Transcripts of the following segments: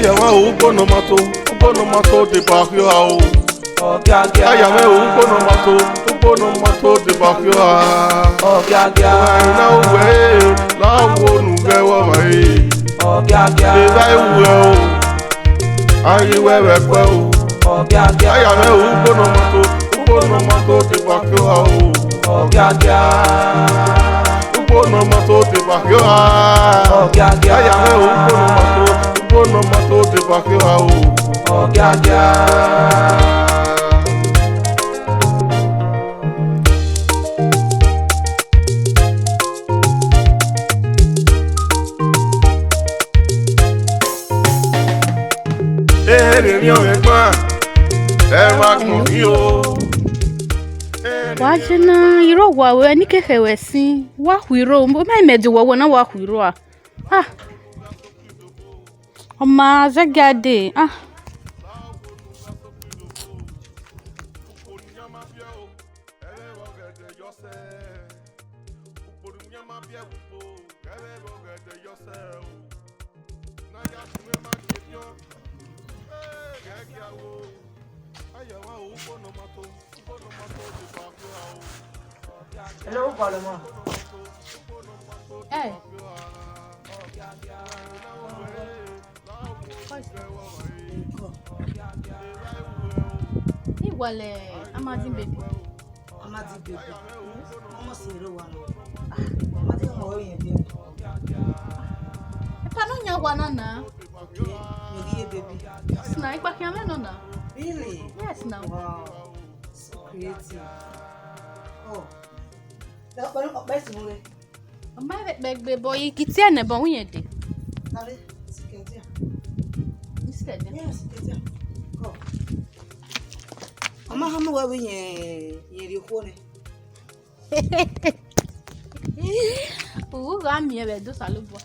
Ayama ubono mato de bakyo ao. OGIAGIA. Ayama ubono mato de bakyo a. OGIAGIA. Na we la wonu gewa mai. OGIAGIA. Eba ewu o. Ayi wewe kwe o. OGIAGIA. Ayama ubono mato de bakyo ao. OGIAGIA. Ubono mato de bakyo a. OGIAGIA. Ayama ubono mato de bakyo ao. OGIAGIA. Wajina iro wawe ni kekewesi wa hwiro mbo mai medi wawe na wa hwiro a oma zagade Hello, Paloma. eh Iwale Amazing baby. Amazing baby. Almost zero one. Amazing boy baby. Pano nya wana na. Okay. You baby. Sna ikpa kiame no na. Really? Yes now. Wow. So creative. Oh. That one best mole. Oma beg boy kitia ne bon yen de. Nale, siketia. Instead. Yes, siketia. Go. Ama hamu wa wenye yerikhone. Ga mi e do salubo.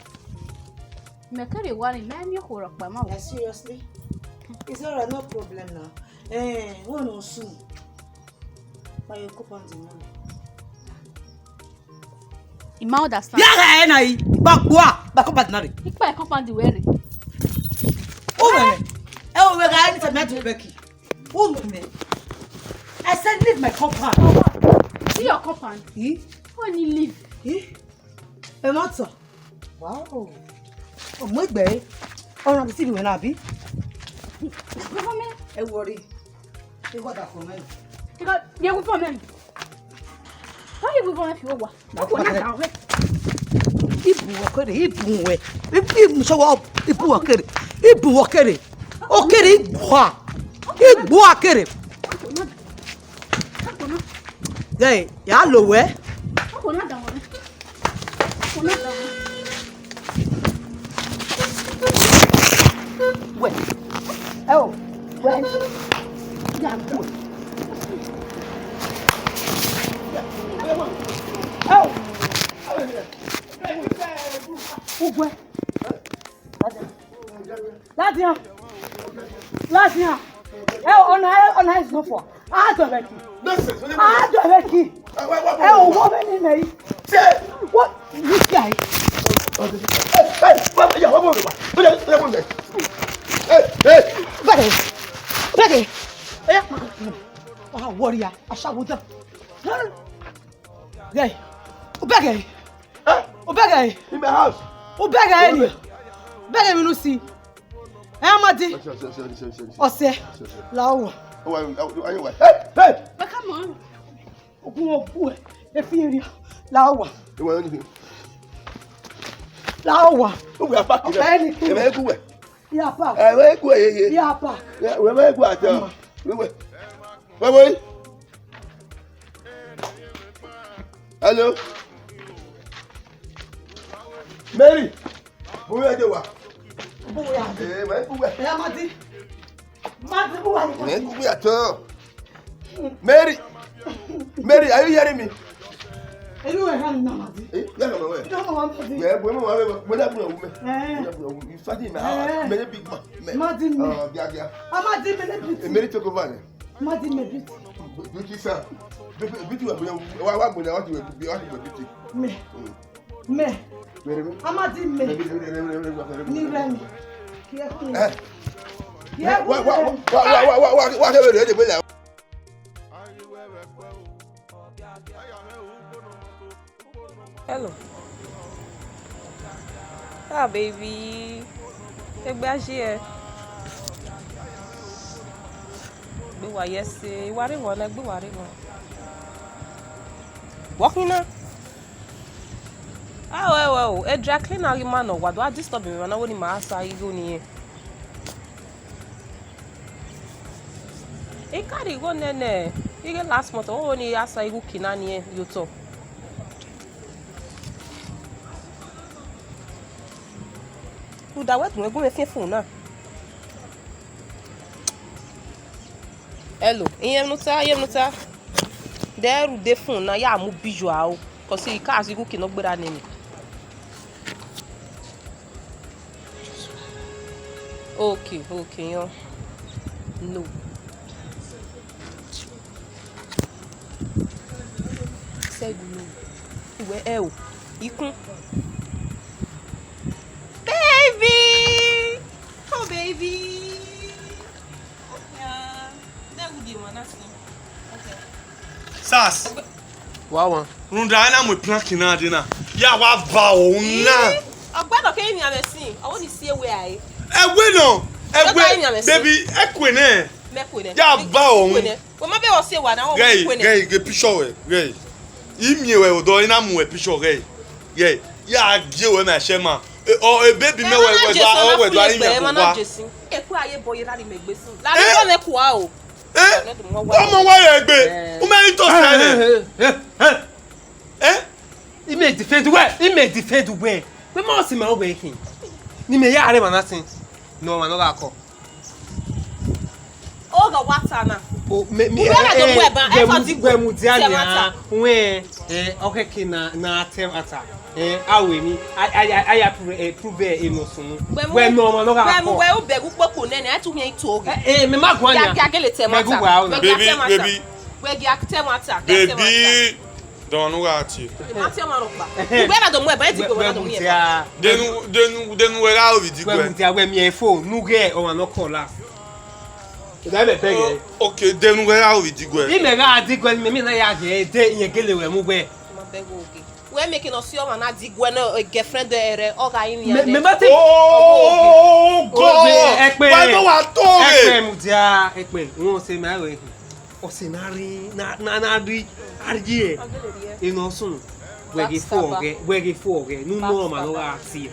Me kare wani na mi khoro pa ma wo. Seriously? It's alright, no problem now. One or soon. By your coupon the money. Ima understand. Ya na yi. Ba ko partner. Ikpa e company were. O me. O we ga ni se me to Becky. O me. I said leave my compound. See your company. When you leave. E ma so. Wow. O mo gbe. O ran bi si we na bi. Government. E worry. E go da for me. Because you go for me. How you go for you wa? Ko na da we. Ibu okere, ibu we. Ibu so wa ibu okere. Ibu okere. Okere igbo. Igbo okere. Hey, ya lo we. Ko na da we. Ko na da we. We. Oh. We. Ya go. Oh. Ugwe. Ladian. On is not for. I don't like it. Oh, woman in me. What? This guy. Becky. Warrior. I shall with them. Hey. Becky. Becky. In my house. Becky. Becky, we no see. Amadi. Ose. Lawo. Hey. Come on. Ogun e fi eri. Lawo. We are back. Everywhere. Ya park. Everywhere. Ya park. We go at. Wait. Hello. Mary. Who are you? Amadi. Madi, who are you? Mary, are you hearing me? You are having Amadi. Yeah, no way. Yeah, women. You started in my house. Many big man. Madi, Amadi, Mary took over. Madi, maybe. Beauty, sir. Beauty, what Me. Amadi, me. Ni remi. Hello. Ah, baby. Egbaje. Gbe wa yese. Wari won na gbe wari won. Walking now. Ah, well. E dry cleaner you man no. What do I disturb me? Na woni ma asa igo ni. E carry go nene. You last month o ni asa igo kinani you to. Da wet mo me fin phone na. Hello, iyem no ta. There de phone na ya mu biju a o. Ko si ka asigu ki no gbera ni. Okay, yo. No. Said no. Where el? Ikun. Baby! Oh, baby! Yeah. That would be one, okay. Sas. Wow. Runda na mo plan kina de na. Ya wa va o na. Ogbado ke mi amesin. I want to see where I. Egwe no. Baby, ekwe ne. Ya va o. O ma be o se wa na o ekwe ne. Gay, picture we. Gay. Imi we odo ina mu we picture gay. Gay. Ya je we na shema. Oh, baby me we do ari me kwa. Eku aye boy ra ni megbesin. La ni go ne kwa o. Omo wa ye gbe. O me to sele. He make defend where? We must see my working. Ni me ya are manasin. No man no ga ko. O ga wata na. O me gwemu diania. We okay kina na atem ata. Awe ni I approve enosun. We no man no ga ko. We o begu popo ne atu yen to oge. Me ma gwanya. Ya gele tem ata. Baby. We ga tem ata. Baby. Don't know what you. Where do mo ba ti go na do yen. Denu we ga obi digwe. We mi phone nu ge o no call la. Okay, denu we ga obi digwe. Ime ga digwe me na ya ge de yen gele we mu gwe. Ma begu oge. We making us your man digwe na girlfriend ere o ga yin yan. Me ma te oh God. Why do wa to re? Ekpe mu dia, ekpe. Won se ma we. O se na ri na ri argie. Ino sun. We ge fo ge. Nu no ma no ga si.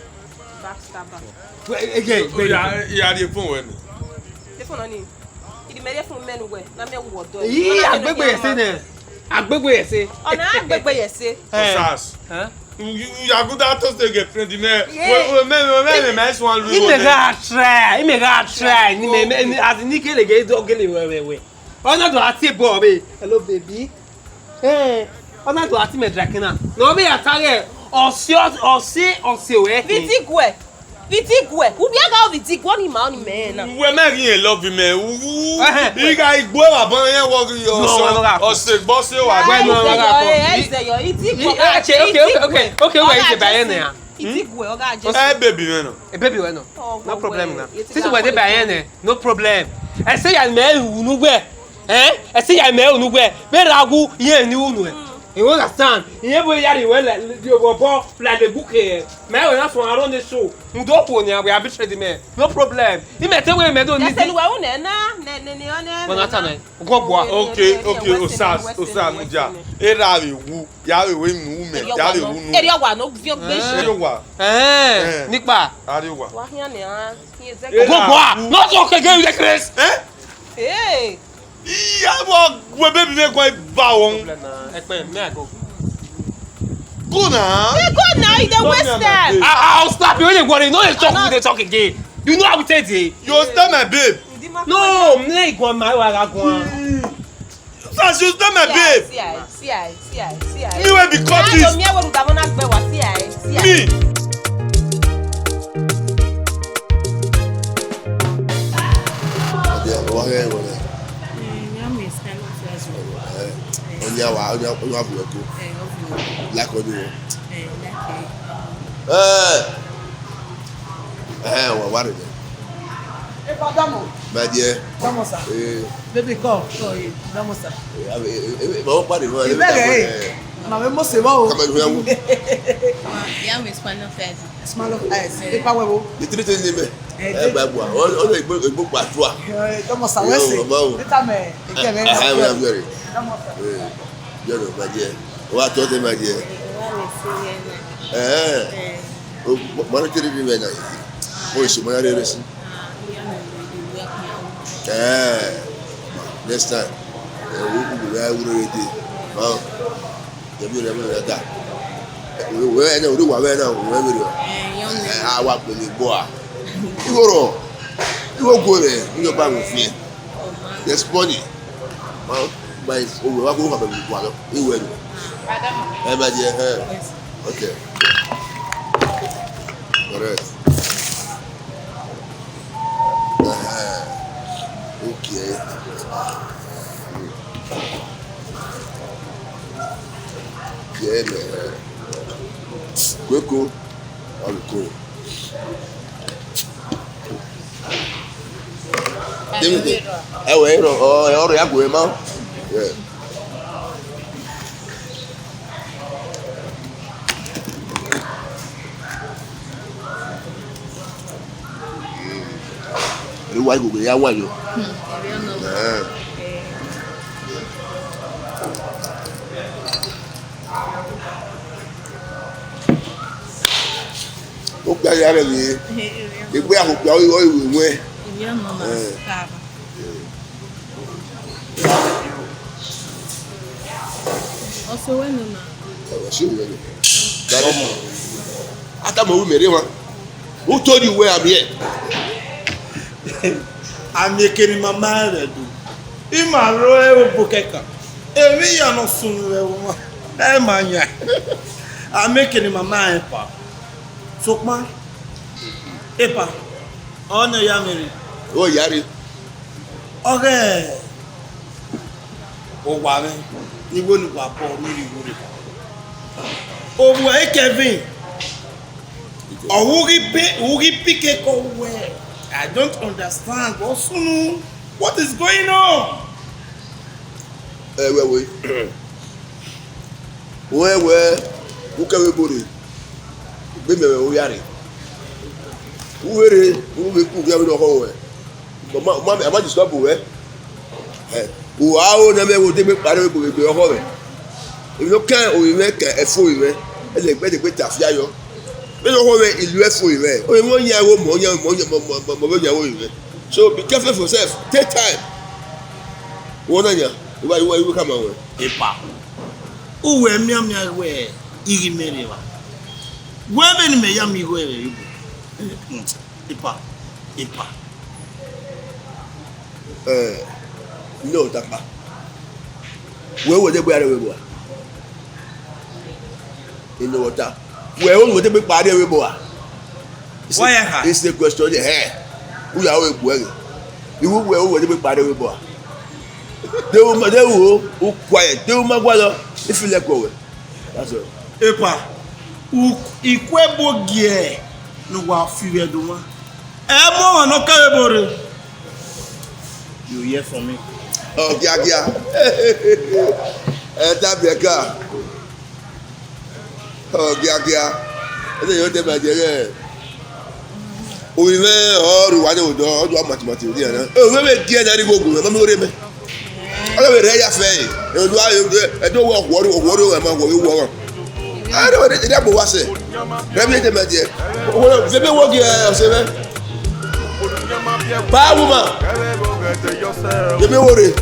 Backstabber. Again, ya di phone we ni. The phone ni. Idi me phone menu we na me wo do. Yi agbegbe yese ne. Agbegbe yese. Ona agbegbe yese. Sas. You are good at us to get friend me. Me swan lu. Ime ga try. Ni me as ni kele ge do gele we. Ona do ati bo be. Hello baby. Ona do ati me drakina. No be atare. Ose we. Vitigwe. Ubi aga vitigwe ni ma ni me na. We me rin love me. You guys go wa bon yen wo yo. Ose gbo se wa gbe no ga ko. Itigwe. Okay, we is by na. Itigwe oga aje. Baby we no. Baby we no. No problem na. Since we dey by na, no problem. I say ya me unu gbe. I say ya me unu gbe. Be ragu yen ni unu. You understand? You boy yari well you go bo like the book here. Me we na from around the show. We do po ni we arbitrate the man. No problem. He me tell we me do need. Say we won na ne ona. Bona na. Go boa. Okay, Osas Muja. Era wu. Ya we nu me. Ya we wu nu. Eri wa no vi ogbeshi. Eri wa. Nipa. Ari wa. Wa hian ni an. Go boa. Not okay again with the Chris. Hey. Ya we baby me go ba won. Ekpe me go. Go now. Go now, you don't waste time. I'll slap you when you worry. No, they talk again. You know how we take it. You stay my babe. No, me go my wa go. Sas, you stay my babe. See. Me we be cut this. Me we do that one agbe wa see. Me. Onya buoko. Like odo. Wa ware de. My dear. Vamos a. Baby, come. Vamos a. Vamos para arriba. Ma vemos se va. Come on, Yeah, we smell of ice. Smell of ice. Et pas huevo. the three things name. Bah bois. On a beaucoup pas toi. Vamos a ver si. Esta me. I'm very. You know, my dear. What told my dear? Mana tiri bi me na. O so mana re resi. Next time. We will ready. Wow. The be remember that. We na we wa we na we we. Wa pele boa. Igoro. Iwo gore, iyo ba mo fi. Yes money. Wow. But we wa go ka be boa lo. Iwe ni. My dear. Okay. Correct. Okay. Yeah, man. Quick, I'm cool. Yeah. Why go ya wa yo? O gba ya re ni. Igbe akopia o iwe. Also when no. Ata mo wi mere won. Who told you where I'm here? I'm making my mind. In my royal bookeka. Every year no soon. I'm making my mind, pa. So, ma, Epa, honor Yamiri. Oh, Yari. Okay. Oh, Wame, you wouldn't go up or really would. Oh, where Kevin? Or Woogie pick a go where? I don't understand. What is going on? Where? Who can we put it? Baby, we are it. Who will cook the whole way? Mamma, I might stop away. Who are never will take part of the whole. If you can't, we make a full event, and they better quit Tafiayo. Ìlú ẹ̀fọ́ ìwẹ̀ ó wọ́n yẹ ẹ̀wọ̀ mọ̀ ìyàwó ìwẹ̀ so be careful for yourself take time wọ́n náà yà ìwé kàmá wẹ̀. Ipa uwe miamia we iri mere wa webe ni me ya mi we Ipa no tapa wẹ́wọ́ dé bóyá rẹ̀ wẹ́wọ́ inú wọ́ta. Where we will be party with boy. It's the question here. We are going. You will be party with boy. They will quiet. They will magwalo if you let go. That's all. Epa, ikwebo gie no wa fiwe duma. Emo no karebore. You hear from me? Oh, Gia. Tabeka. Oh, Gia. I don't know what they're we may all one of the mathematics. Oh, we may get that go. I'm not going to. I don't walk water among what we walk. I don't know that was it. Let me tell you, they may walk here. Power woman. Let me worry.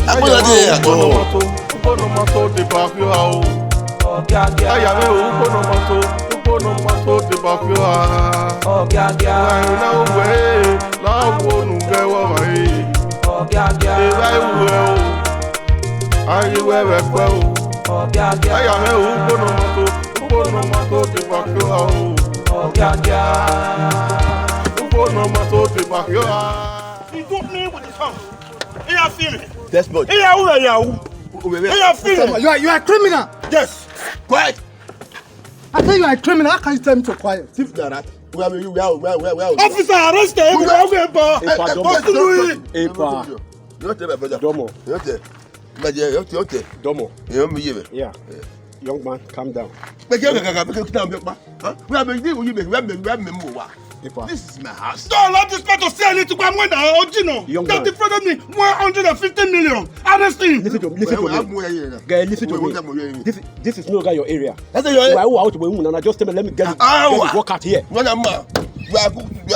I'm going Desmond. You are a criminal. Yes. Quiet. I tell you, I'm a criminal. How can you tell me to quiet? Thief na rat. Where Officer, arrest him. You don't tell my brother. Domo. You tell. Domo. You me here. Yeah. Young man, calm down. Make you down, huh? We have been this is my house. Don't allow this man to say anything to my mother. Young That man. defrauded me 150 million. Arrest him. Listen to me. Guy, listen to me. This is no longer your area. That's your area. Why out to woman and I just tell me let me get it work out here. When I'm you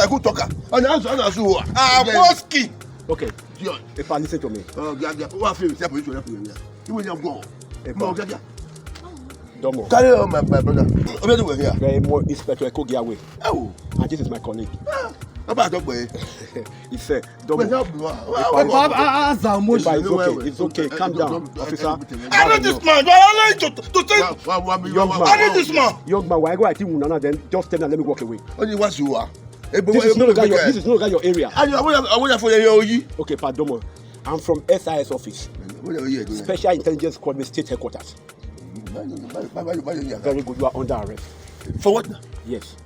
are good talker. And Boski. Okay. If I listen to me. What feel you will go. Domo. Carry on my brother. We're here. Very more Inspector OGIAGIA. Oh. And this is my colleague. About the way. He said, Domo. It's okay. Calm down, officer. I know this man. I need to say. Young man. I need this man. Young man, why go at him then just tell me and let me walk away. Only what you are. This is no longer your area. I want for you. Okay, pardon. I'm from SIS office. Special Intelligence Squad State Headquarters. Very good, you are under arrest. For what? Yes.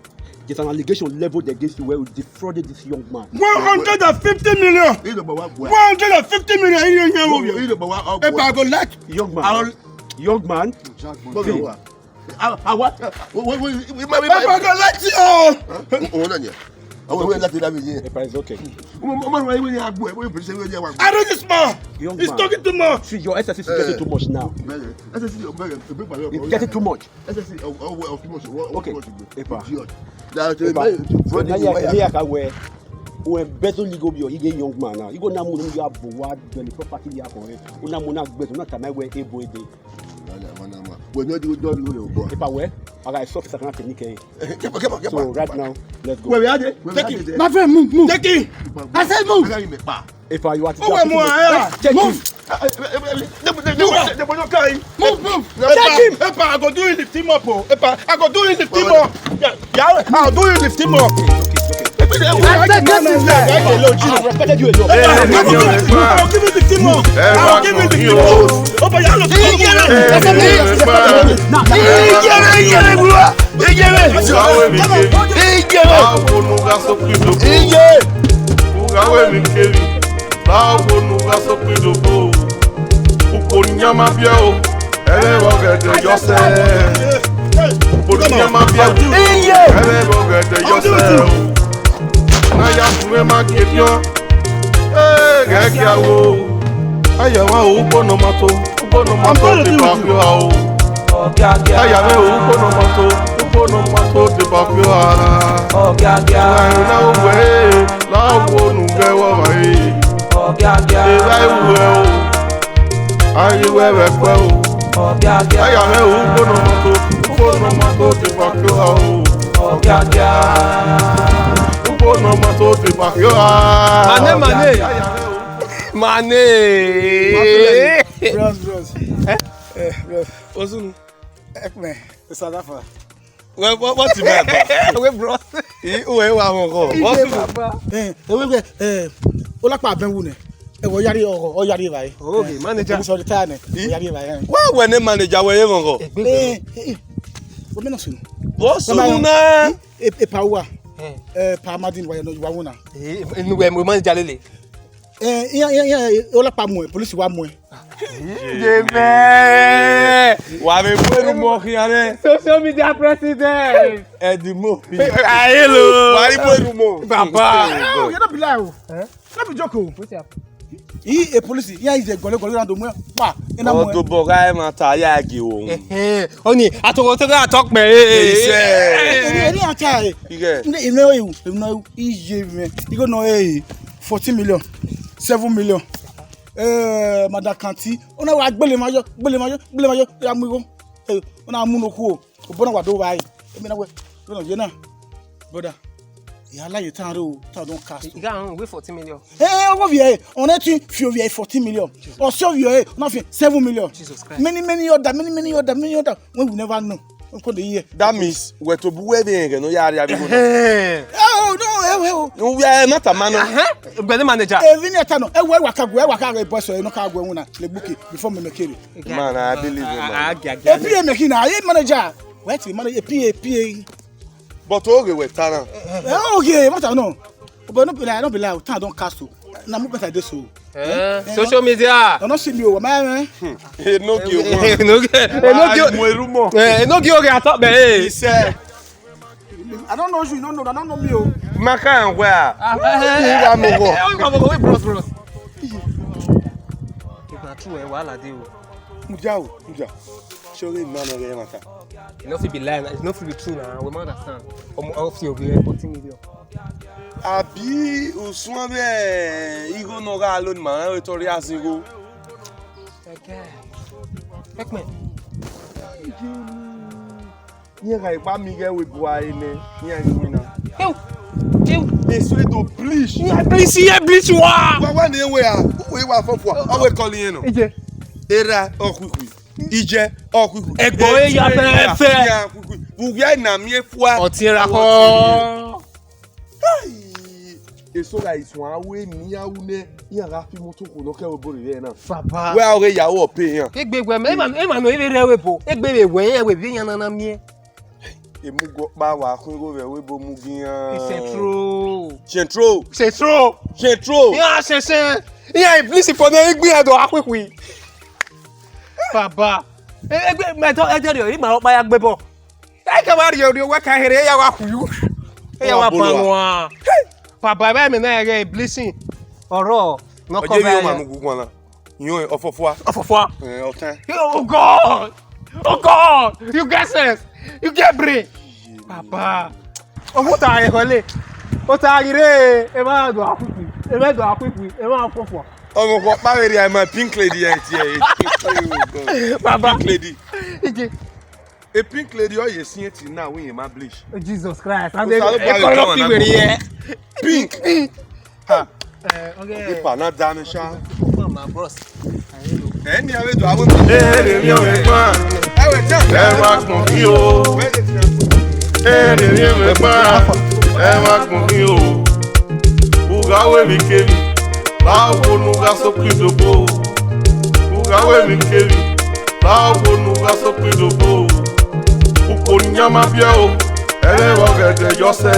There's an allegation leveled against you where you defrauded this young man. 150 million. 150 million. If I go let young man. Young man. What? If I go let you. It's okay. I know this man. Young He's man. talking too much. See, your SSC is getting too much now. It's getting too much. Okay. When better legal be a young man now, you go now you have what the property you have for it. Una mona better not time where a boy day. If I were, I got a soft second technique. So right now, let's go. Where are they? Take it. My friend, move. Take it. I said move. If I want to move. Move. Take him. If I go do it, lift him up. If I go do it, lift him up. Yeah, I'll do it, lift him up. I respected you a lot. I'll give it the team up. I'll give it the team up. Oh, but y'all look Naya fún ma képion gẹ́gẹ́ wo ayawa ubono mato te papio ao ayawe ubono mato te papio a na uwe la wonu gewo mai ila uwe o ayiwe we pe o ayawe ubono mato te papio ao no mato te bakyo Mane. Bros. Bros. Osunu. Ekme. South Africa. What's the matter? We bros. Uwe wa wonko. Osunu. Olapa abenwu ne. Ewo yari o yari bai. Okay, manager. So the time yari bai. Wa we ne manager we wonko. O me no sunu. Osunu na. E pawa. Pamadin wa no wuna. Inu we mo manager lele. Olapa mu police wa mu. Jeme. Wa me peru mo khiare. Social media president. Edimo. Hello. Wa ri peru mo. Baba. You don't be lie o. Not be joke o. What's up? He a police. Here is a gole round the mo. Pa. Ina mo. Odo boga e ma ta ya agi o. Oni atoko to ga talk me. Any acha. You know he me. You go know 14 million. 7 million. Madam Kanti. Ona wa gbele mayo ya mu go. Ona mu no ku o. Obo na wa do wa yi. Emi na we. No je na. Brother. Ya la you tan ro, tan don cast. You got wait 14 million. What we on it fi we 14 million. Or so we on 7 million. Jesus Christ. Many other when we never know. That means we to buwe be no yari abi go. Oh no, we are not a man. Benin manager. Even at no, we waka boss no ka go una le book before me make it. Man, I believe you, man. E make na manager. Wait, man, PA. But okay, we tana. Okay, what I know. But no be like, time don't cast. Na move better this so. Social media. Don't see me, man. No give. No give at all, He said, I don't know you, no, I don't know me. Maka and where? Bros. Muja. Surely man of the matter. It not be lying. It's not be true now. We must understand. Off your 40 million. Abi Usman be Igo no ga alone man we tori asingo. Okay. Take me. Yen ga ipa mi ge we boy ni yen ni winner. Eu. Eso to bleach. Bleach wa. Wa ni we a. We wa fofo. O we call yen no. Ije. Era okuku. Ije okuku. Egbo e ya fe. Bu wi na mi efua. Otira ko. Eso ga isun awe ni awune yan ga fi moto ko lo ke obore re na. Baba. We ore yawo pe yan. Egbegwe e ma no ire rewe po. Egbebe we yan we bi yan na mi. Emu go pa wa kun go we bo mu gian. C'est trop. Yeah, c'est. Yeah, please for the egbe ado akwekwi. Baba. Egbe me to eje ri ma pa ya gbebo. E ka ma ri ori wa ka here ya wa kuyu. E ya wa panwa. Baba ba me na ere blessing. Oro no ko ba. Oje yo ma mu gugun la. Yan ofofua. Otan. Oh God. You get sense. You get brain. Papa. O ta re hole. O ta ire e ma do akuku. E ma do akuku. E ma fofo. Omo ko pa we ri my pink lady en ti e. Baba pink lady. Ije. A pink lady o ye sin ti na we ma bleach. Jesus Christ. And pink. Ha. Okay. Ipa na da mi sha. My bros. Ẹni ave do awon. Mi o we gbon. E we tan. E wa kun ki o. Mi we gbon. E wa kun ki o. Ugawe mi kevi. Bawo nu ga so pidobo. Ugawe mi kevi. Bawo nu ga so pidobo. Ukonyama bia o. Ere bo gede yo se.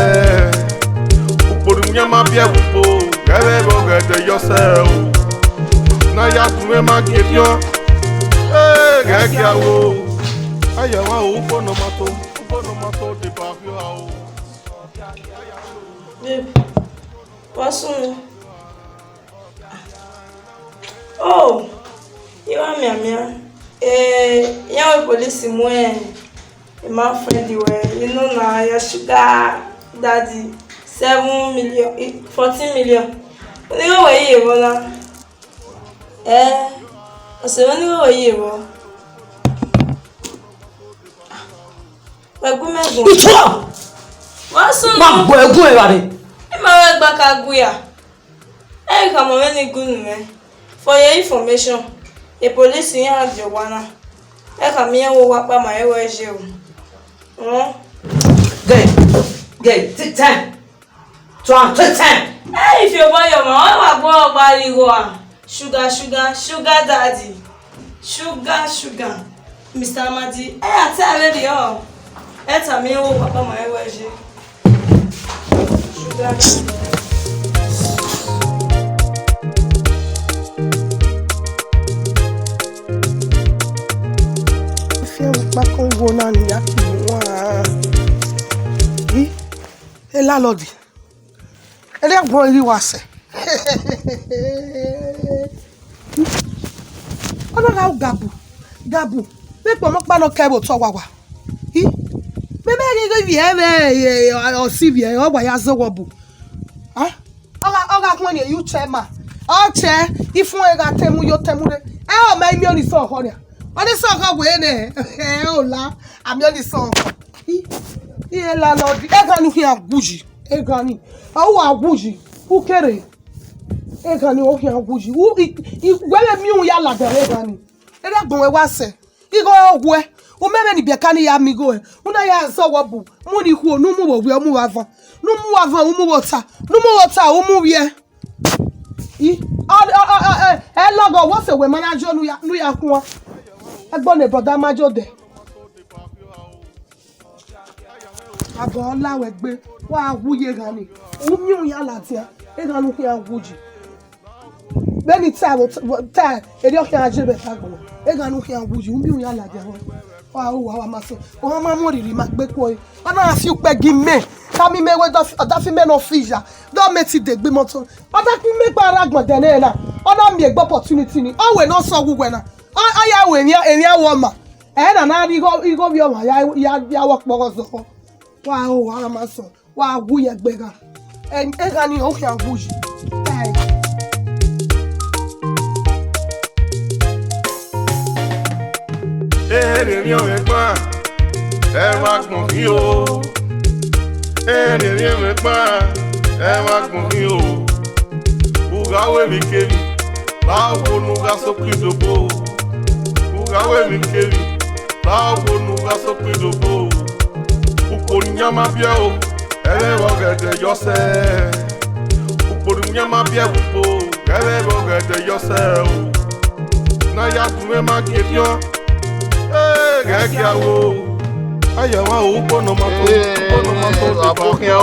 Ukonyama bia bupo. Ere bo gede yo se o. Na ya tuwe ma kedio. Gege awo. Ayawa o fono mato de bafio awo. Babe, what's on? Oh, you are me. You police my friend you know now your sugar daddy 7 million 14 million. When you go away, you wanna I say when you go away, you wanna what's on? Ma boy go away. Ma back aguya. Come on, any good man. For your information, a police in have your one. Come here, walk by my way. Take time. Take time. Hey, if you buy your mama, I buy you go. Sugar daddy. Sugar. Mr. Amadi, I tell you all. Etta me walk by my way. Sugar. Bakon go na ni ya ki wa. E la lodi. Ele gbon ri wa se. Ono la gabu. Me po mo pa no kebo to wa. Me ge vi e o si vi e o wa ya zo wo bu. Oga kun ni you chairman. O che ifun e ga temu yo temu re. E o ma mi oni so ho re. What is so good ne? Ola, I'm your son. He la Lord. Egani here guji. Egani. Awu aguji. Who kere? Egani o here guji. Who wele mi ya la dere egani. Ere gbon we wa se. Igo ogwe. O meme ni biakani ya mi go. Una ya so wabu. Mu ni hu onu mu wo we mu wa van. Nu mu wa van mu wota. Nu mu wota o mu wie. Logo what say we manager nu ya kun. Egbon e brother majo de. Abo lawe gbe wa wuye gani. Umi ya latia. E ganu ki anguji. Beni ta eri o ki ajebe tagbo. E ganu ki anguji umi ya latia ho. Wa maso. O ma mo riri ma gbe ko. Ona afi upe gime. Ka mi mewe da fi me no fija. Do meti de gbe moto. Ota ki me pa aragbon dene na. Ona mi egbe opportunity ni. O we no so wuwe na. Aya we ni eri awo ma. Na igo bi o ma ya work pogo zo. Wa maso. Wa wuye gbega. E gani o ki anguji. Èrè mi ò ẹ̀gbọ́n, ẹ wá gbọ̀n mí o. Èrè mi ò ẹ̀gbọ́n, ẹ wá gbọ̀n mí o. Ugawe mi kébi, báwo nuga sókè dòbò. Ugawe mi kébi, báwo nuga sókè dòbò. Ukpori nyama bịa o, ẹlẹ́rọ gẹ̀dẹ̀ yọsẹ̀. Ukpori nyama bịa gbogbo, ẹlẹ́rọ gẹ̀dẹ̀ yọsẹ̀ o. N'aya tún ẹ má kébi ọ́. Gẹ́gẹ́ àwọ̀ ayẹ̀wò òpó nọmọ́tò àbókíá o.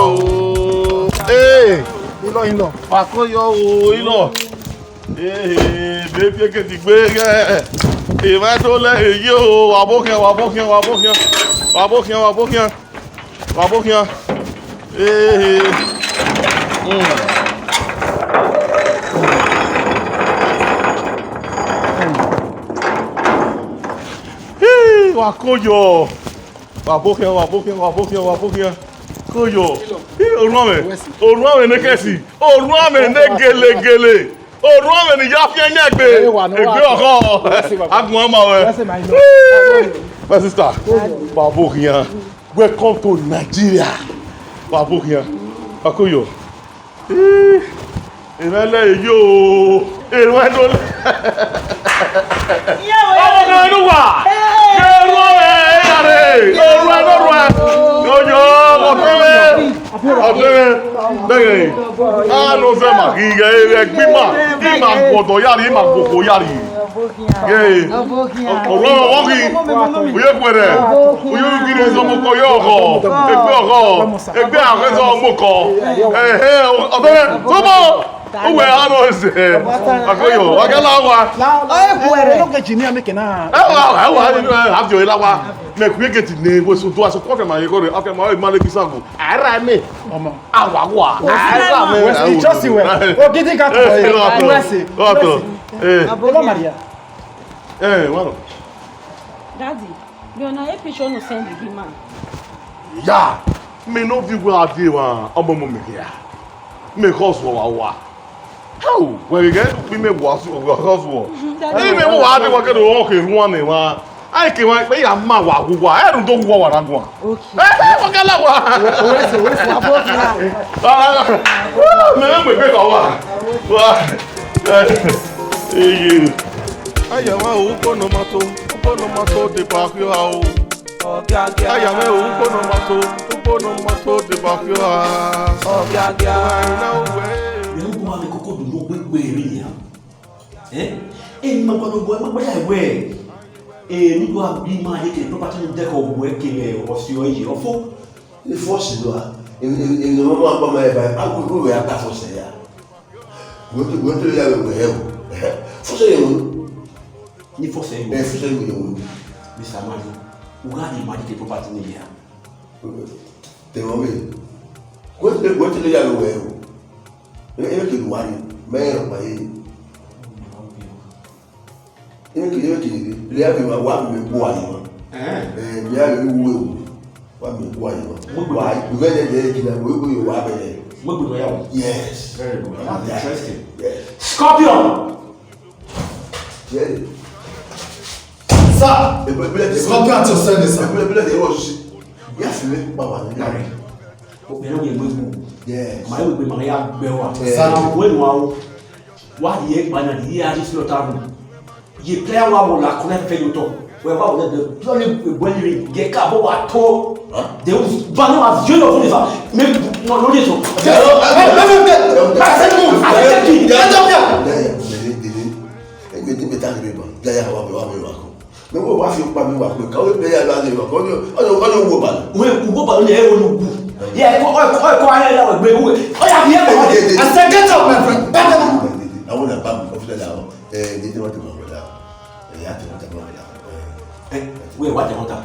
Ilọ̀. Fàkóyọ̀ o ilọ̀. Bébí èkìtì gbé gẹ́. Ìmẹ́tòlẹ̀ èyí o àbókíá. Wakoyo, wabokia. Koyo. Oruame nekesi. Oruame negelegele. Oruame ni yafia nyagbe. Egbe oko. Agun ama we. My sister. Wabokia. Welcome to Nigeria. Wabokia. Wakoyo. Ìrẹ́lẹ̀ èyí o. Èrò ẹ̀dọ́ lẹ́. Ọmọ kan inú wà. Kẹ́rọ ẹ̀ yàrá. Òru ẹ̀dọ́rù ẹ̀. Yọjọ́ ọ̀tẹ́rẹ́. Bẹ́ẹ̀ á ló fẹ́ mà kí ẹ gbímà. Kí mà gbọ̀dọ̀ yàrá, mà gbogbo yàrá. Ọ̀rọ̀ wọ́n kì í. Oyè pẹ̀rẹ̀. Oyè kiri sọmọkọ yọ ọkọ. Ẹgbẹ́ àkẹ́sọ̀ ọmọkọ. Ọ̀tẹ́rẹ́ sọ́mọ́. Uwe ano ese. Akoyo, wakala wa. No get ni ameke na. After ila wa. Me ku get ni wo so do aso kofe ma yego re. After ma le bisango. Ara me. Omo. Awa wa. Ara me. We just we. O gidi ka to. Wesi. Oto. Hello Maria. Wano. Daddy, you na e picture no send the man. Ya. Me no vi wa ade wa. Omo mo me here. Me cause wa. How? Where you get? We may was war. Even who are the worker to walk in one name. I can wait. We are my who I don't know what I'm going. Okay. What can I nígbà bí máa yé kí property ní dẹ́kọ̀ òwò ẹ̀kẹ́lẹ̀ ọ̀sẹ̀ ọ̀yẹ̀ ọ̀fọ́ ní fọ́ọ̀sì lọ ènìyàn máa ń pọ́nmọ́ ẹ̀bà agbègbè rẹ̀ apá fọ́ọ̀sẹ̀ yá wọ́n tó yà wẹ̀ ẹ̀ fọ́ọ̀sẹ̀ yẹ̀ wọ́n ní fọ́ọ̀sẹ̀ yẹ̀ wọ́n Mr. Amadi wọ́n á ní máa yé kí property ní yà tẹ̀wọ́n mi wọ́n tó yà wẹ̀ ẹ̀ kì í wá ní mẹ́rin ọ̀pá yé ilé àbí wà mí kú àyè wọn ilé àbí wúwo ewu wà mí kú àyè wọn wà ìgbẹ́lẹ̀ lẹ́yìn kìnnà wọ́n gbé wà bẹ̀rẹ̀. wọ́n gbé wọ́n yà wọ́n. Yes. Very good. That's interesting. Yes. Scorpion. Yes. Sir. Scorpion àti ọ̀sẹ̀ ni sir. Ìbílẹ̀ tẹ̀ wọ́n ṣe. Yà sí mi pa wà ní yàrá. Obìnrin wo yẹ gbé kú. Màá yẹ gbé màá yà gbẹ wa. Sáà wọ́n ìwà wo wà á yẹ ìpàdé yìí á ti sílọ̀ táàbù. Ye player wa wo la kona fe yoto we ba wo de plone boliri ge ka bo wa to de ba no as yo fún ifa me no lo de so me wo wa fi pa mi wà pé káwé pé yàrá lè wà kọ́ ní owó balẹ̀. Owó balẹ̀ ni ẹ̀rọ ló wù. Yẹ ẹ̀kọ́ ayé ẹ̀rọ gbé owó. Ọ̀yà fi ẹ̀kọ́ wá. Àṣẹ gẹ́tọ̀ pẹ̀fẹ̀ bẹ́ẹ̀ bá. Àwọn náà bá mi ọ̀fíìsì náà ní wọ́n ti mọ̀ ọ́ la ẹ̀yà ti wọ́n ti mọ̀ ọ́ la. Wẹ́ẹ̀ wá jẹun ta.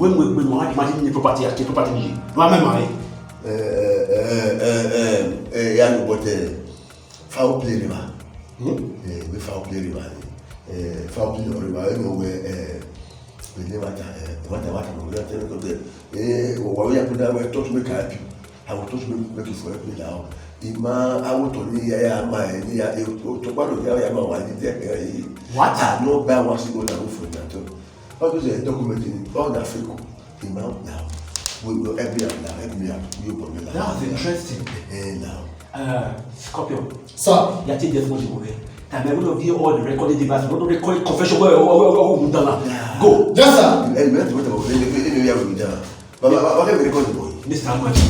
Wẹ́ẹ̀ mú ẹgbẹ́ wọn á ti ní property àti property yìí. Wọ́n á mẹ́mọ̀ ayé. Yà ló bọ̀ tẹ̀ foul play ni ma. Bí foul play ni ma foul play ni ma ẹ̀ ní o wẹ̀ ní wàtà mọ̀ wíwá tẹ́lẹ̀ tó bẹ̀ wà wíyà pé náà wẹ̀ tọ́tù mi kà á bí àwọn tọ́tù mi mẹ́kì fún ẹ̀ pé là ọ́ ìmá awòtò ní yàyà àmà ẹ̀ ní tó gbádùn yàyà àmà wà ní tẹ́kẹ̀ yìí wàtà ní ó bá wọn sí wọn làwọn fún ìyàtọ̀ ọdún sẹ̀ dọ́kúmẹ̀tì ní ọ̀nà àfikún ìmá là ẹbí àbúlà yóò bọ̀ mí là. That was interesting. Scorpion. Sir. Yàtí ìdẹ́fún ọ̀dùn wọ̀rẹ́. I'm able to hear all the recorded devices. Not record confession. Go. Yes, sir. Mr. Amadi.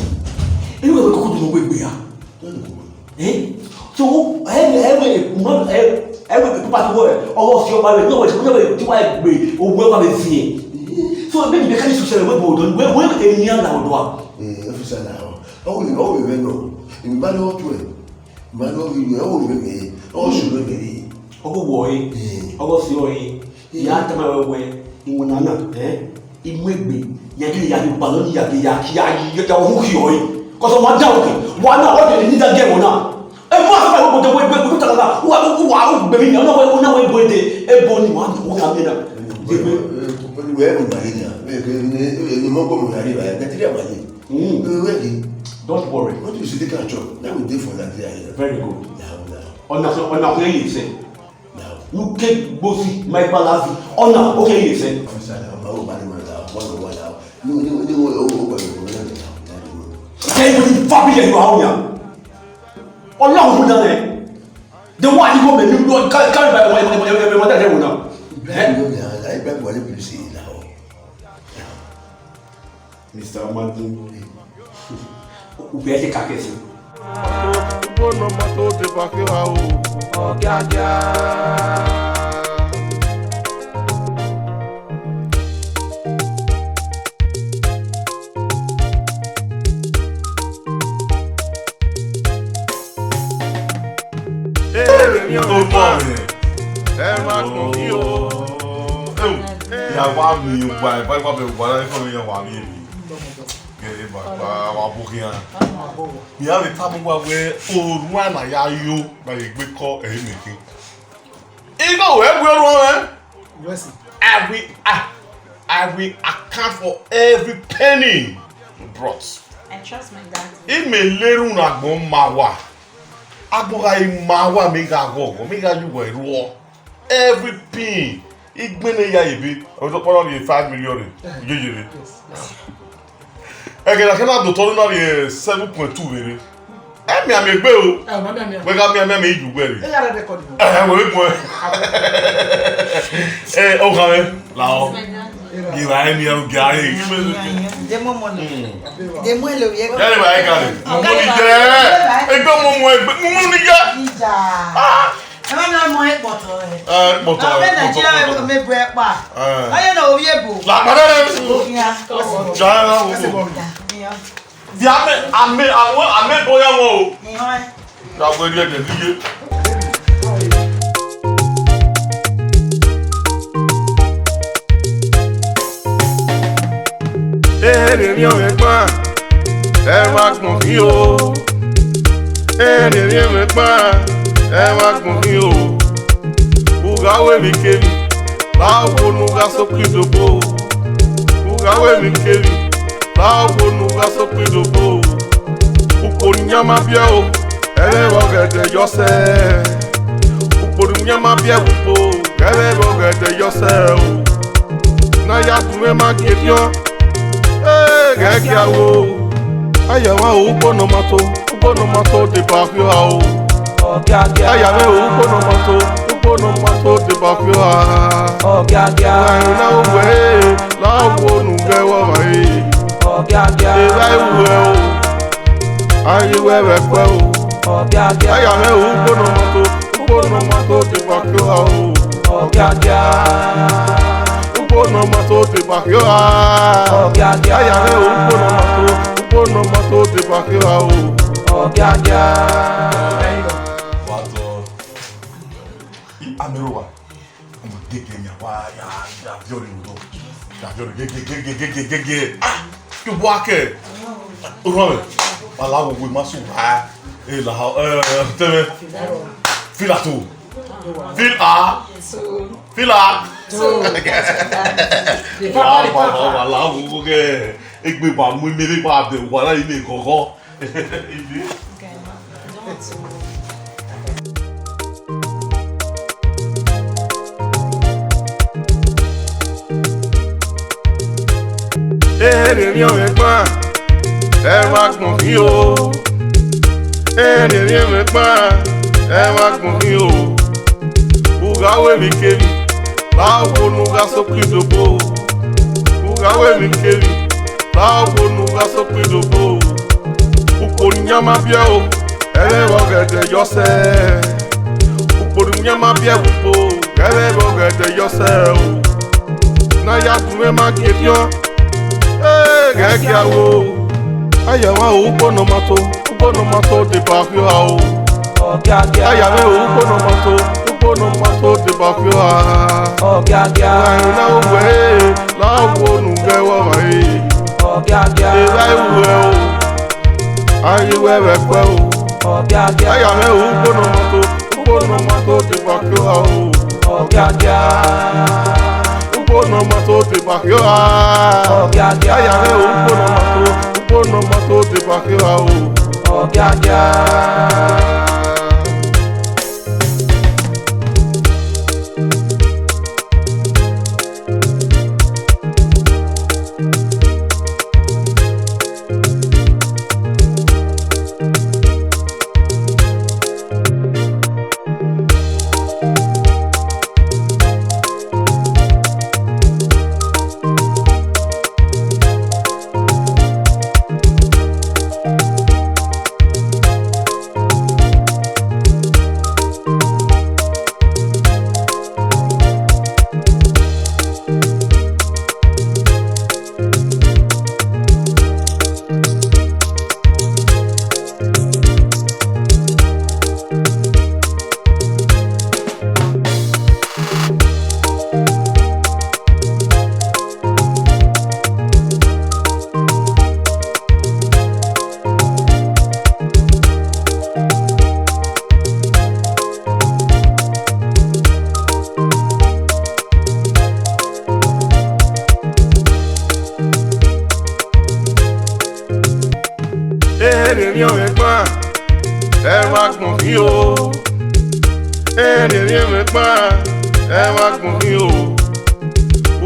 Anyway, we go to the way. So every part word or your marriage. No, it's never to my way or where I see. So maybe the kind of social web don't where any other one. Officer now. Oh, we know. In manual to it. Manual, we know me. Oh, should be. Ogo boy, ogo sioi. Ya tama wewe imunana imwegbe yaki baloni yaki ya huki oi. Koso manja oke. Wana ode ni da game na. E mo afa wo de we ko tala wa be mi na we boede e boni wa wo ka mena. We we marina. Ni mo ko mo yari ba ya tiri amale. Don't worry. What you see the catch up. Now we dey for that there. Very good. Now play it say. You get bossy, my balance. Oh no, okay, you say. Hey, you family you are here. Allah who done it. The one you go me you don't carry by what that will now. Mr. Amadu. Where the cake Bono mato te pakira o OGIAGIA. Ya wa mi wa ba ba be wa la ko mi ya wa mi ke ba wa bu kian mi a le ta mo wa we oru ana ya yo ba ye gbe ko e mi kin igo we gbe ru won Yes. I will account for every penny you brought. I trust my dad. Ime leru na gbon ma wa agbora ma wa mi ga go mi ga ju we ru every pin igbene ya ibi o to poro ni 5 million yeyere ege na kana do to na ni 7.2 vere e mi amegbe o we ga mi iju gbe ri we mo o ga me la o you are me o ga ri demo mo demo lo ye go ya le ba e ga ri mo ni je e gbo mo ni ja ẹ má mi mọ ẹ pọ̀tọ̀ ẹ. Pọ̀tọ̀ ẹ. Nàìjíríà mi bu ẹ pa. Ayé náà orí èbò. Làpàdé rẹ̀. Jàrá wò. Di àmì bóyá wọn o. Dàgbé díẹ̀ díẹ̀ díẹ̀. Èrè mi ò rẹ̀ gbọ́n, ẹ wá gbọ̀n kí o. Èrè mi ò rẹ̀ gbọ́n. Ema kunio ugawe mikeli lawo nuga sokidobo ugawe mikeli lawo nuga sokidobo ukoninyama bia o elebo gede yose ukoninyama bia upo elebo gede yose o na ya tume makedio gegiawo ayawa ubono mato de bakyo o OGIAGIA. Ayame upono mato de bakyo OGIAGIA. Na uwe lawo nuge wa mai OGIAGIA. Ela uwe o ayi wewe kwe o OGIAGIA. Ayame upono mato de bakyo OGIAGIA. no mato de bakyo ah. OGIAGIA. Aya me upo no mato de bakyo ah oh. OGIAGIA. Amerowa. Gege nyawa ya jori udo. Ya jori gege. Ah, que boaque. Orowe. Alawo we masu ha. Teme. Fila tu. Fila. Alawo ge. Egbe ba mu mere ba de wa la ile koko. Èrè mẹ́gbọ́n ẹ wá gbọ̀n mí o. Èrè mẹ́gbọ́n ẹ wá gbọ̀n mí o. Ugawe mi keri láwo nuga sókè dòbò. Ugawe mi keri láwo nuga sókè dòbò. Ukpòrìyàn máa bíẹ́ o ẹlẹ́rọ gẹ̀dẹ̀ yọ̀sẹ̀. Ukpòrìyàn máa bíẹ́ wùpò ẹlẹ́rọ gẹ̀dẹ̀ yọ̀sẹ̀ o. Náyà dùnmẹ́ má kéde ọ́. Gẹ́gẹ́ àwọ̀ ayàwó ògbónà mọ́tò dé bàfíò àwọ̀ ayàwó ògbónà mọ́tò dé bàfíò àwọ̀ àyìnlá òwe láwọ̀ nùgẹ́wọ̀ rẹ̀ ìlà ìwẹ̀ o ayíwẹ̀ rẹ̀ pẹ́ o ayàwó ògbónà mọ́tò dé bàfíò àwọ̀ no mato de bakyo ah. Aya me no mato de bakyo ah oh. OGIAGIA. Èrè mẹ́gbọ́n ẹ wá gbọ̀n mí o. Èrè mẹ́gbọ́n ẹ wá gbọ̀n mí o.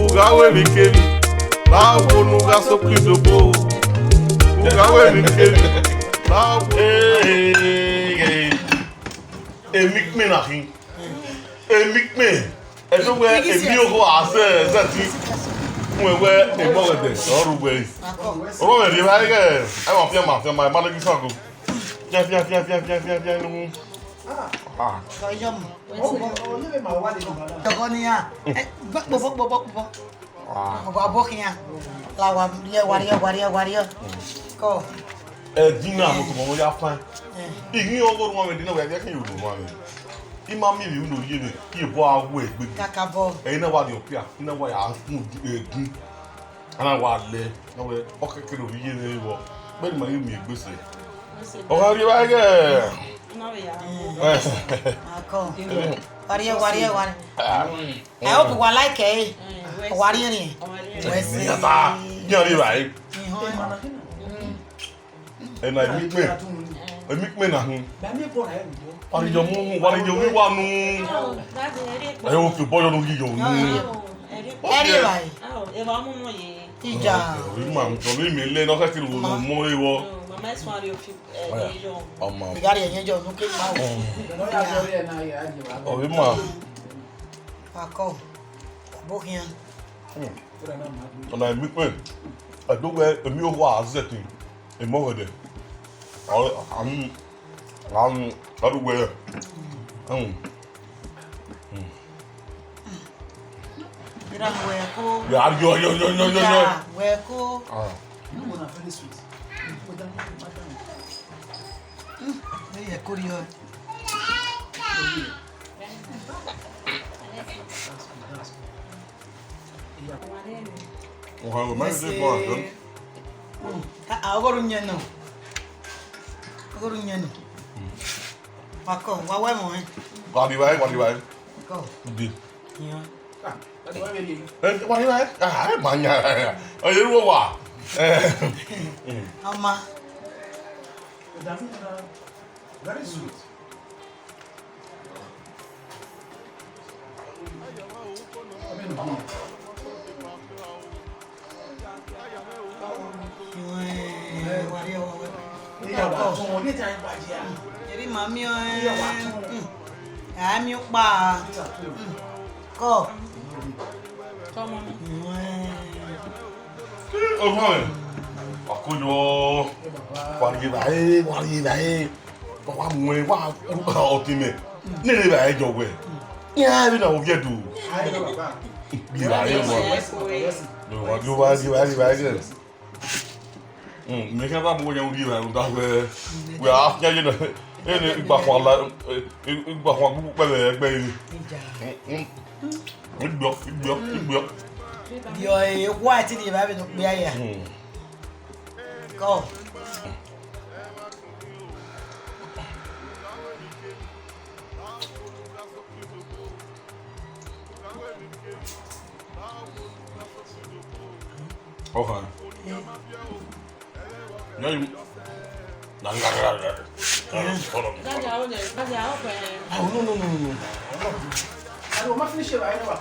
Ugawe mi keri láwo nuga sókè dòbò. Ugawe mi keri láwo. Èmi pín náà kí. Èmi pín. Ẹ̀dọ́gbẹ́ èmi ò kọ́ àṣẹ ẹ̀ṣẹ̀ tí fún ẹgbẹ́ ìgbọ́gẹ̀dẹ̀ ọ̀rùn gbẹ̀yìn. Ọlọ́run ẹ̀dí báyìí kẹ̀ ẹ̀ máa fi ẹ̀ máa lẹ́gbẹ̀ẹ́ sàgò. Fíà nínú. Tọkọ ni ya. Gbọ́. Ọ̀bọ̀ abọ́kìyàn. Làwọn wàríyọ̀. Kọ́. Ẹ̀dín náà mo tún mọ̀ wọ́n yá fáin. Ìyín ọgọ́rùn-ún wọn ẹ̀dín náà wẹ̀ ẹ̀jẹ̀ kí yóò lò wọn rẹ̀. Ima mi ri uno yebe ki ebo awo egbe. Kakabo. Ẹ̀yin náà wà ní ọ̀pẹ́ à, iná wà yà á fún egun. Ana wà lẹ̀, náà wẹ̀ ọ̀kẹ́kẹ́ lórí yé ní wọ. Bẹ́ẹ̀ni màá yé mi ègbèsè. Ọ̀gá rí báyìí kẹ́. Akọ. Wàríyọ̀. Ẹ ó fi wà láìkẹ́ yìí. Wàríyọ̀ ni. Ní yàtá, yíyan rí báyìí. Ẹ̀nà èmi pè náà hun. Àríjọ mú wàríjọ mi wà nù. Ẹ yóò fi bọ́yọ̀ lórí yọ̀ nù. Ẹ̀rí báyìí. Ìjà. Orí màá jọ lórí mi lé náà kẹ́kẹ́ ló mọ́ ewọ́. Ọmọ. Ìgárí ẹ̀yẹ́ jọ ọdún kéwàá wò. Orí màá. Akọ. Abọ́kìyàn. Ọ̀nà èmi pè. Ẹ̀dọ́gbẹ́ èmi ò wà àzẹ̀tì. Ìmọ̀wẹ̀dẹ̀. Àdúgbò yẹ. Mira hueco. Ya, yo. Ya, hueco. Very sweet. Es curioso. Ojalá, más de cuatro. Agora nyano. Paco, wawe mo eh. Guardi vai. Go. Di. Yeah. Guardi vai. Banyak. Ayo lu wa. Ama. Very sweet. Jadi mami mi pa. Ko. Oke. Aku yo. Guardi vai. Wa mwe wa otime. Nile ba ejo we. Ya bi na o biedu. Bi ba ye mo. Yo wa ge. Me kan ba mo yan ri ba ndo we. We a nya je no. Ene igba kan la igba kan bu pe egbe ni. Igbo. Yo e wa ti di ba be no pe aya. Go. Okay. No. I don't want to finish it right now.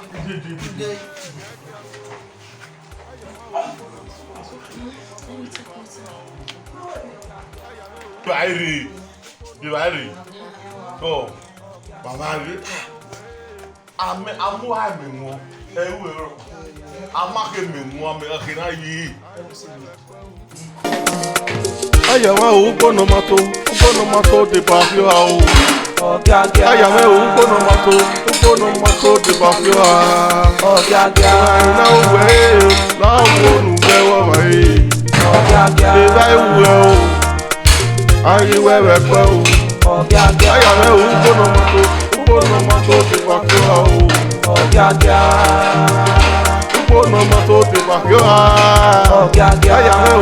Divairi. Go. Mama ri. Amu ame mo. Ewu ero. Amake me mo ame akina yi. Ayama ukono mato de bafio ao. Ayama ukono mato de bafio ao. Na uwe, na wonu bewa mai. Eba uwe o. Ayi wewe kwa o. Ayama ukono mato de bafio ao. Ukono mato de bafio ao. Ayama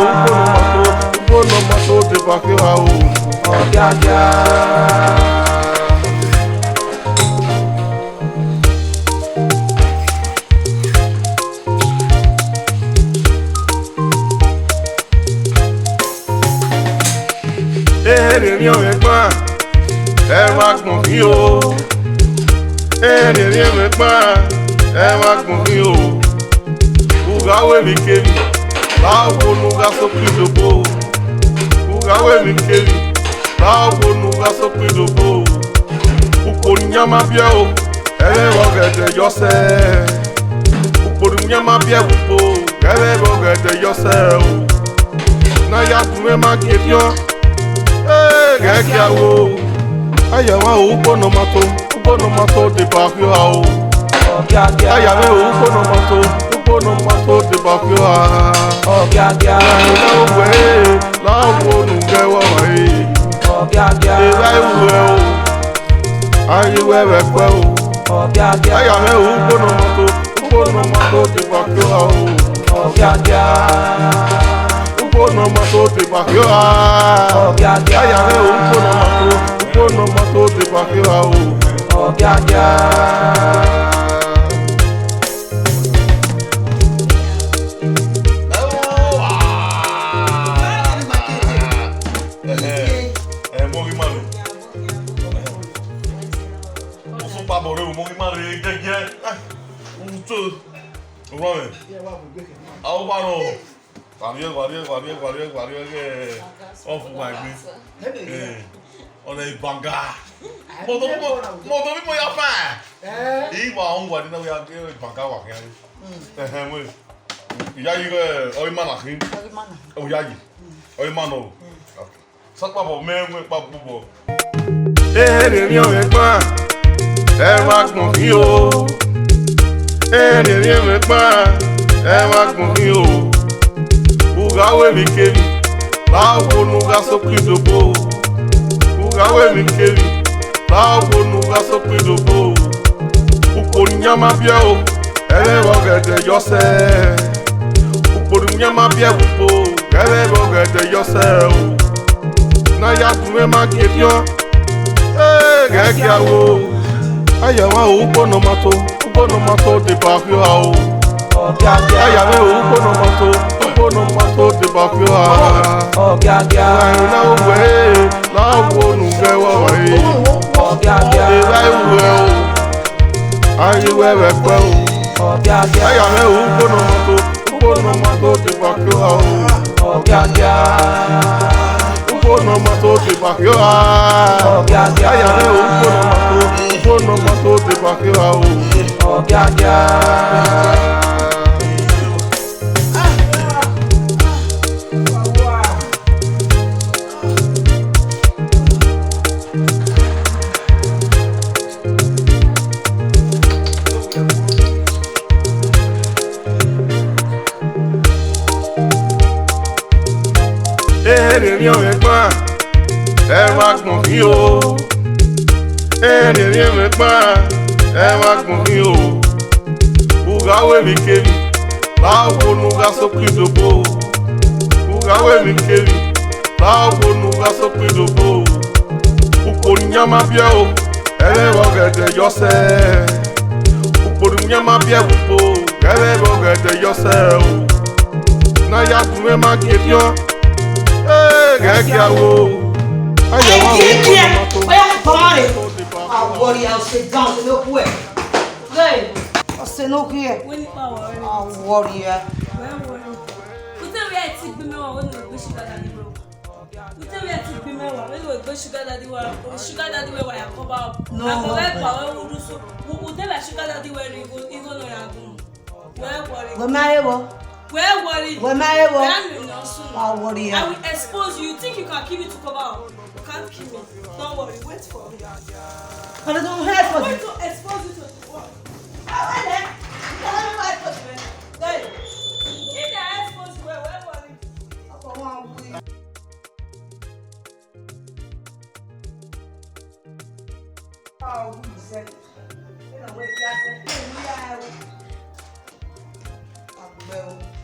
ukono mato de bafio ao. Mi ò ẹ̀gbọ́n ẹ wá gbọ̀n mí o. Mi ò ẹ̀gbọ́n ẹ wá gbọ̀n mí o. Ugawe mi keri, báwo nuga sókè dòbò. Ugawe mi keri, báwo nuga sókè dòbò. Ukonyama bíẹ́ o, ẹ̀rọ gẹ̀dẹ̀ yọ̀sẹ̀. Ukonyama bíẹ́ wùpò, ẹ̀rọ gẹ̀dẹ̀ yọ̀sẹ̀ o. Náyà tún ẹ má kébi ọ́. Gẹ́gẹ́wò ayàwó ukono mato de bafio ao. Ayàwó ukono mato de bafio ao. Na uwe lawo nungewa mai. Eba uwe o, ayi wewe kwe o. Ayàwó ukono mato de bafio ao. Ukono mato de bafio ao. Ayàwó ukono mato de bafio ao. Guardia que off my place. On a banga. Moto mi ya fa. Iwa on guardia na ya ke banga wa ke. Mo. Ya yi ke oi mana hin. O ya yi. Oi mano. Sakpa bo me pa bubo. Mi ò ẹ̀gbọ́n ẹ wá gbọ̀n mí o. Ẹ̀rìn mi pa ẹ má gùn mí o. Ugawe mi kébi, báwo nuga sókè dòbò. Ugawe mi kébi, báwo nuga sókè dòbò. Ukonyama bia o, ẹlẹ́rọ gẹ̀dẹ̀ yọsẹ̀. Ukonyama bia gbogbo, ẹlẹ́rọ gẹ̀dẹ̀ yọsẹ̀ o. Náyà tún ẹ má kébiọ́, gẹ́gẹ́ àwọ̀. Ayàwá o, ugbónomato dìbò àfihà o. Ayàwá o, ugbónomato dìbò àfihà. Láyìn náà wẹ̀ láwo nùgẹ́wọ̀ wáyé. Láyìn wẹ̀ o. Ayiwe wekwe o. Ayame o ugbónomato ti bakyo ha o. Ugbónomato ti bakyo ha. Ayame o ugbónomato ti bakyo ha o. Ẹ̀rìn mi pa ẹ má gbọ̀n mí o. Ẹ̀rìn mi pa ẹ má gbọ̀n mí o. Ugawe mi kébi, báwo nuga sókè dòbò. Ugawe mi kébi, báwo nuga sókè dòbò. Ukonyama bia o, ẹlẹ́rọ gẹ̀dẹ̀ yọsẹ̀. Ukonyama bia gbogbo, ẹlẹ́rọ gẹ̀dẹ̀ yọsẹ̀ o. Náyà tún ẹ má kébiọ́. Gẹ́gẹ́ àwọ̀. Ayọ̀wá o, ugbónomato. I'll worry, I'll sit down, no way. Hey, I'll sit no here. I'll worry, yeah. Sugar daddy where I come out. No. I collect power. We tell a sugar daddy where you go. You go no yagun. Where worry? We're married, Where worry? we're married, I'll worry, I will expose you. You think you can kill me to cover up? You can't kill me. Don't worry. Wait for me. but I don't have for Wait to expose you to the world. If they expose you, where worry? Oh, who said it? You know, wait, that's it. Yeah, well.